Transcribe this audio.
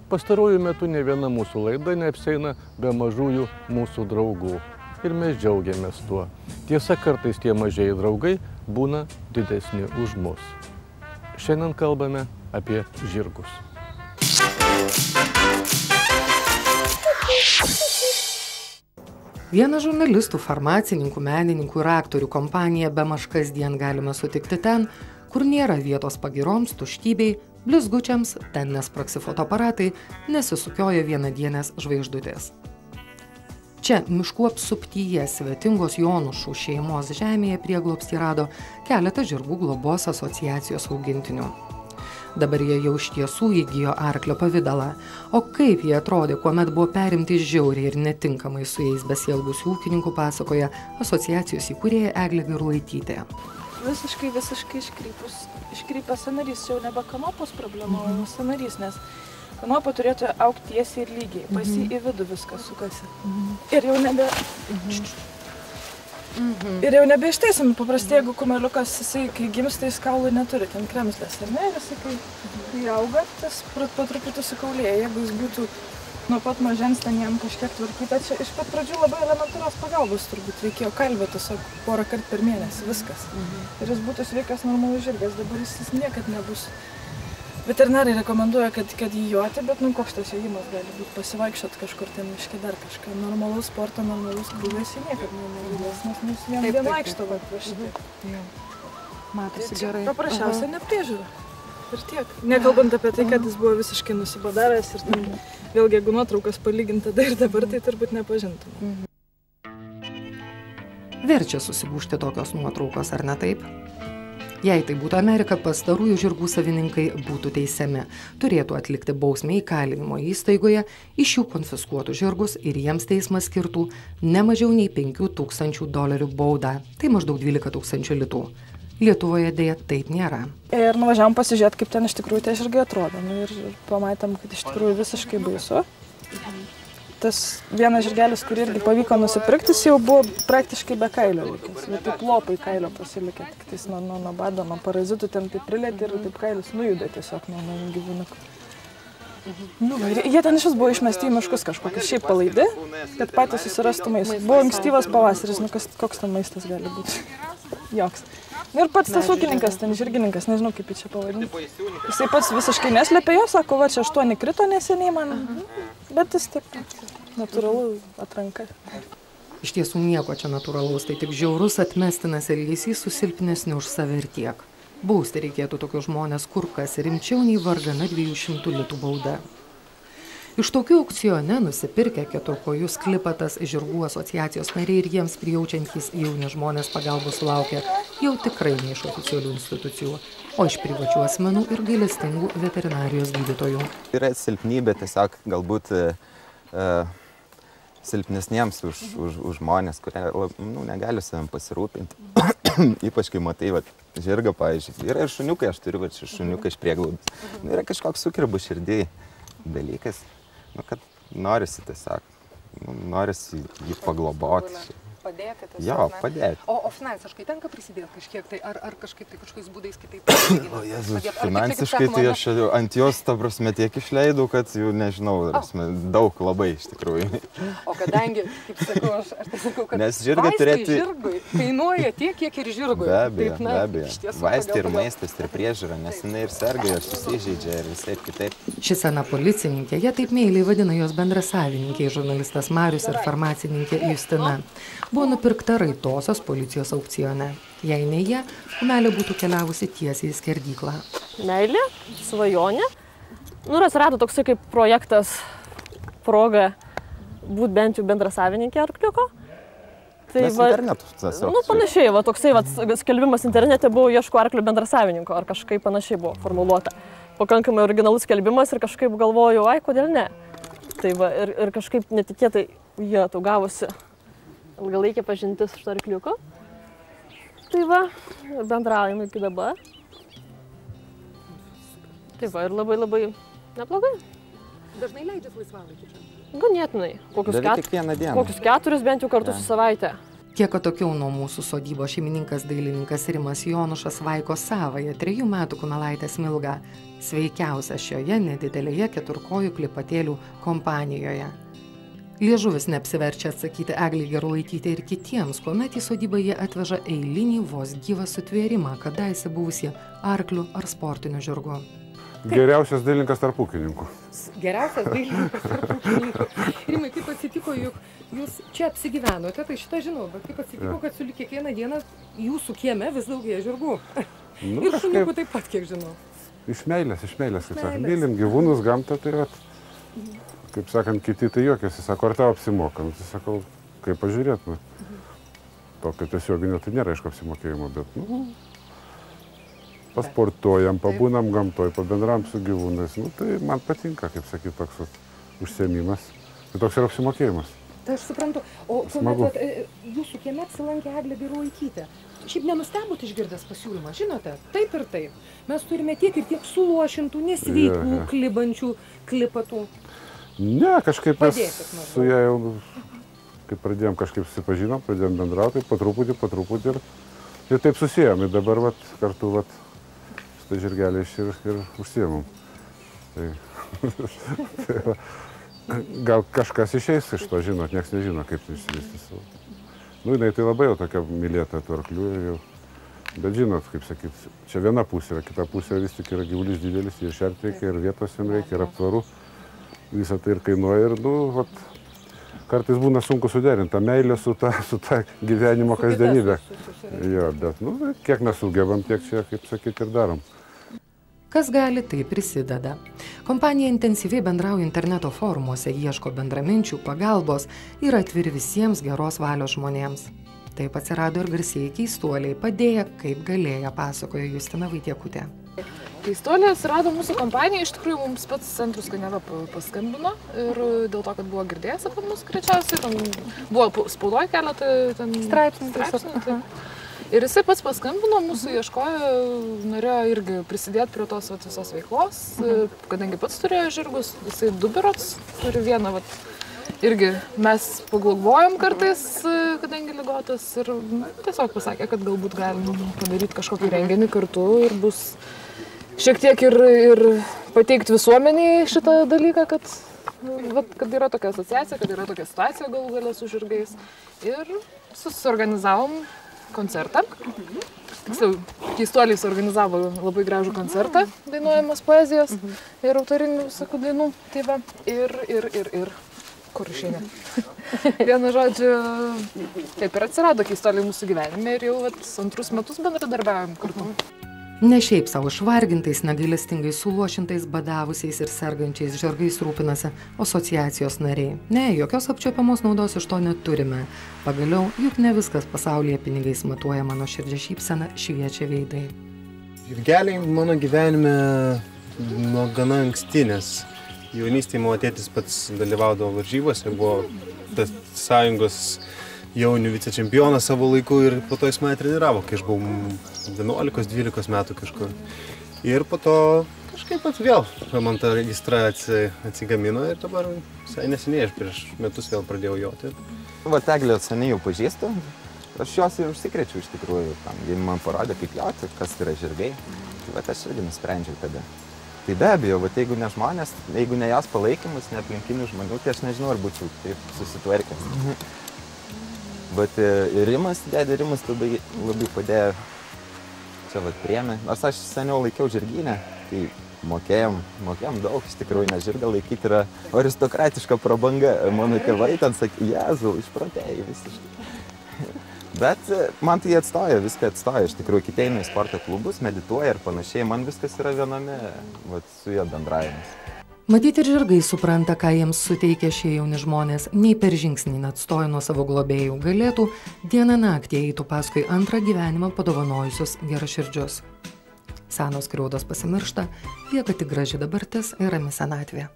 Pastaruoju metu ne viena mūsų laida neapsieina be mažųjų mūsų draugų. Ir mes džiaugiamės tuo. Tiesa, kartais tie mažieji draugai būna didesni už mus. Šiandien kalbame apie žirgus. Vieną žurnalistų, farmacininkų, menininkų ir aktorių kompaniją bemaž kasdien galime sutikti ten, kur nėra vietos pagiroms, tuštybei, blizgučiams, ten nespraksi fotoaparatai, nesisukioja vienadienės žvaigždutės. Čia miškų apsuptyje svetingos Jonušų šeimos žemėje prieglobstį rado keletą žirgų globos asociacijos augintinių. Dabar jie jau iš tiesų įgijo arklio pavidalą. O kaip jie atrodė, kuomet buvo perimti žiauriai ir netinkamai su jais besielgusių ūkininkų, pasakoja asociacijos įkūrėja Eglė Gerulaitytė. Visiškai iškrypęs sąnarys, jau nebe kanopos problema, o sąnarys, nes kanopa turėtų augti tiesiai ir lygiai, pas jį į vidų viskas sukasi. Ir jau nebeištaisomi. Paprastai, jeigu kumeliukas, jisai, kai gimsta, jis kaulų neturi, ten kremzlės, ar ne? Ir jisai, kai auga, tas po truputį sukaulėja. Jeigu jis būtų nuo pat mažens ten jam kažkiek tvarkyta, čia iš pat pradžių labai elementarios pagalbos turbūt reikėjo kalvio tiesiog porą kartų per mėnesį, viskas. Ir jis būtų sveikas normalus žirgas, dabar jis niekad nebus. Veterinarai rekomenduoja, kad jį joti, bet koks tas jojimas gali būti, pasivaikščiot kažkur ten miške dar kažką. Normalus sporto, normalus krūvės, jie niekad nenaudos, nes vien vaikšto prieš tai. Matosi gerai. Paprasčiausia nepriežiūra. Ir tiek. Nekalbant apie tai, kad jis buvo visiškai nusibadavęs ir ten, vėlgi, jeigu nuotraukas palyginti tada ir dabar, tai turbūt nepažintum. Verčia susigūžti tokios nuotraukos, ar ne taip? Jei tai būtų Amerika, pastarųjų žirgų savininkai būtų teisiami. Turėtų atlikti bausmę įkalinimo įstaigoje, iš jų konfiskuotų žirgus ir jiems teismas skirtų ne mažiau nei $5,000 baudą. Tai maždaug 12 000 litų. Lietuvoje dėja taip nėra. Ir nuvažiavom pasižiūrėti, kaip ten iš tikrųjų tie žirgai atrodo. Ir pamatėm, kad iš tikrųjų visiškai baisu. Tas vienas žirgelis, kurį irgi pavyko nusipirkti, jis jau buvo praktiškai be kailio likęs. Ir taip lopai kailio pasilikė, tik tais nuo bado, nuo parazitų ten taip prilėti ir taip kailis nujuda tiesiog nuo gyvūnukų. Jie ten iš vis buvo išmesti į miškus kažkokius šiaip palaidi, kad patys susirastų maistą. Buvo ankstyvas pavasaris, koks ten maistas gali būti. Joks. Ir pats tas ūkininkas, ten žirgininkas, nežinau kaip jį čia pavadinti. Jisai pats visiškai neslėpė jo, sako, va čia 8 krito neseniai man, bet jis taip natūralu atranka. Iš tiesų nieko čia natūralaus, tai tik žiaurus atmestinas elgesys susilpnesni už save ir tiek. Bausti reikėtų tokius žmonės kur kas rimčiau nei vargana 200 litų bauda. Iš tokių aukcione nusipirkę keturkojus klipatas žirgų asociacijos nariai ir jiems prijaučiantys jauni žmonės pagalbos sulaukia jau tikrai ne iš oficialių institucijų, o iš privačių asmenų ir gailestingų veterinarijos gydytojų. Yra silpnybė tiesiog galbūt silpnesniems už žmonės, kurie negali savim pasirūpinti. Ypač kai matai žirgą, pavyzdžiui. Yra ir šuniukai, aš turiu šuniuką iš prieglaudos. Yra kažkoks sukirba širdį dalykas. Kad norisi tiesiog, norisi jį pagloboti. Padėti tiesiog. Jo, padėti. O finansiškai tenka prisidėti kažkiek tai, ar kažkaip tai kažkokiais būdais kitaip? O Jėzus, finansiškai tai aš ant jos, ta prasme, tiek išleidau, kad jau nežinau, daug labai iš tikrųjų. O kadangi, kaip sakau, aš tai sakau, kad nes žirgai turėti... žirgui kainuoja tiek, kiek ir žirgui. Be abejo. Vaistai ir maistas ir priežiūra, nes jinai ir serga, ir susižeidžia, ir visai kitaip. Ši sena policininkė, jie taip meiliai vadina jos bendrasavininkiai, žurnalistas Marius ir farmacininkė Justina. Buvo nupirkta raitosios policijos aukcione. Jei ne jie, kumelė būtų keliavusi tiesiai į skerdyklą. Meilė, svajonė. Atsirado toksai kaip projektas, proga būti bent jau bendrasavininkė arkliuko. Tai panašiai, toksai skelbimas internete buvo ieško arklio bendrasavininko, ar kažkaip panašiai buvo formuluota. Pakankamai originalus skelbimas ir kažkaip galvoju, kodėl ne. Tai ir kažkaip netikėtai jie gavosi ilgalaikė pažintis iš arkliuko. Tai bendraujame iki dabar. Tai ir labai neblogai. Dažnai leidžiat laisvalaikį čia? Ganėtinai. Kokius 4 bent jau kartus į savaitę. Kiek atokiau nuo mūsų sodybos šeimininkas dailininkas Rimas Jonušas vaiko savąją 3 metų kumelaitę Smilgą, sveikiausia šioje nedidelėje keturkojų klipatėlių kompanijoje. Liežuvis neapsiverčia atsakyti Eglei Gerulaitytei ir kitiems, kuomet į sodybą jie atveža eilinį vos gyvą sutvėrimą, kadaise buvusį arklių ar sportinių žirgų. Geriausias dailininkas tarp ūkininkų. Geriausias dailininkas tarp ūkininkų. Rimai, kaip atsitiko, juk jūs čia apsigyvenote, tai šitą žinau, bet kaip atsitiko, kad sulig kiekvieną dieną jūsų kieme vis daugėja žirgų. Ir šuniukų taip pat, kiek žinau. Iš meilės, kaip sakant. Mylim gyvūnus, gamtą, tai vat, kaip sakant, kiti tai juokiasi, sako, ar tau apsimokam. Tai sakau, kaip pažiūrėt, tokio tiesioginio tai nėra, aišku, apsimokėjimo, bet, pasportuojam, pabūnam gamtoj, pabendram su gyvūnais. Tai man patinka, kaip sakyt, toks užsiėmimas. Tai toks yra apsimokėjimas. Tai aš suprantu. O kuomet jūsų kieme apsilankė Eglė Gerulaitytė, šiaip nenustebot išgirdęs pasiūlymą, žinote, taip ir taip. Mes turime tiek ir tiek suluošintų, nesveikų, klibančių, klipatų. Ne, kažkaip mes su ją jau, kai pradėjom kažkaip susipažinom, pradėjom bendrauti, po truputį ir taip susijom. Ir dabar kartu tai žirgeliais ir užsiėmum. Gal kažkas išeis iš to, žinot, nieks nežino, kaip tai išsivystys. Jinai tai labai jau tokia mylėta tų arklių, bet žinot, kaip sakyt, čia viena pusė, kita pusė vis tik yra gyvulis didelis, ir šerti reikia, ir vietos jam reikia, ir aptvarų. Visą tai ir kainuoja, ir kartais būna sunku suderinti tą meilę su ta gyvenimo kasdienybė. Jo, bet kiek mes sugebam, tiek čia, kaip sakyt, ir darom. Kas gali, tai prisideda. Kompanija intensyviai bendrauja interneto forumuose, ieško bendraminčių, pagalbos ir atviri visiems geros valios žmonėms. Taip atsirado ir garsieji keistuoliai, padėję, kaip galėję, pasakoja Justina Vaitiekutė. Keistuoliai atsirado mūsų kompanija, iš tikrųjų mums pats Centrus Kaniava paskambino ir dėl to, kad buvo girdėjęs apie mus greičiausiai, buvo spaudoj keletą straipsnių. Ir jisai pats paskambino, mūsų ieškojo, norėjo irgi prisidėti prie tos visos veiklos, kadangi pats turėjo žirgus, jisai 2 berods, turi vieną, irgi mes pagalvojom kartais, kadangi ligotas, ir tiesiog pasakė, kad galbūt galim padaryti kažkokį renginį kartu ir bus šiek tiek ir pateikti visuomeniai šitą dalyką, kad yra tokia asociacija, kad yra tokia situacija galų gale su žirgais. Ir susiorganizavom koncertą. Tiksliau, keistuoliai suorganizavo labai gražų koncertą, dainuojamas poezijos ir autorinių visokų dainų. Tai va, ir kur išeina. Vienu žodžiu, taip ir atsirado keistuoliai mūsų gyvenime ir jau 2 metus bendradarbiavom kartu. Ne šiaip savo išvargintais, negailestingai suluošintais, badavusiais ir sergančiais žirgais rūpinasi asociacijos nariai. Ne, jokios apčiuopiamos naudos iš to neturime. Pagaliau, juk ne viskas pasaulyje pinigais matuojama, nuoširdžia šypsena šviečia veidai. Žirgeliai mano gyvenime nuo gana anksti, nes jaunystėje mano tėtis pats dalyvaudavo varžybose, buvo tas sąjungos jaunių vicečempionas savo laiku ir po to jis mane treniravo, kai aš buvau 11-12 metų kažkur. Ir po to kažkaip vėl man ta registra atsigamino ir dabar visai neseniai, aš prieš metus vėl pradėjau joti. Eglę seniai jau pažįstu, aš jos ir užsikrečiu iš tikrųjų. Jie man parodė, kaip joti, kas yra žirgai. Tai aš irgi nusprendžiau tada. Tai be abejo, jeigu ne žmonės, jeigu ne jos palaikymus, ne aplinkinių žmonių, tai aš nežinau, ar būčiau taip susitvarkęs. Bet dėdė Rimas labai padėjo, čia priėmė. Nors aš seniau laikiau žirginę, tai mokėjom daug, iš tikrųjų, nes žirgą laikyti yra aristokratiška prabanga. Mano tėvai ten sakė, Jėzau, išprotėjai visiškai. Bet man tai viską atstoja, iš tikrųjų, kiti eina į sporto klubus, medituoja ir panašiai, man viskas yra viename, su jie bendravimas. Matyt ir žirgai supranta, ką jiems suteikia šie jauni žmonės, nei per žingsnį neatstoja nuo savo globėjų, galėtų dieną naktį eitų paskui antrą gyvenimą padovanojusius geraširdžius. Senos skriaudos pasimiršta, lieka tik graži dabartis ir rami senatvė.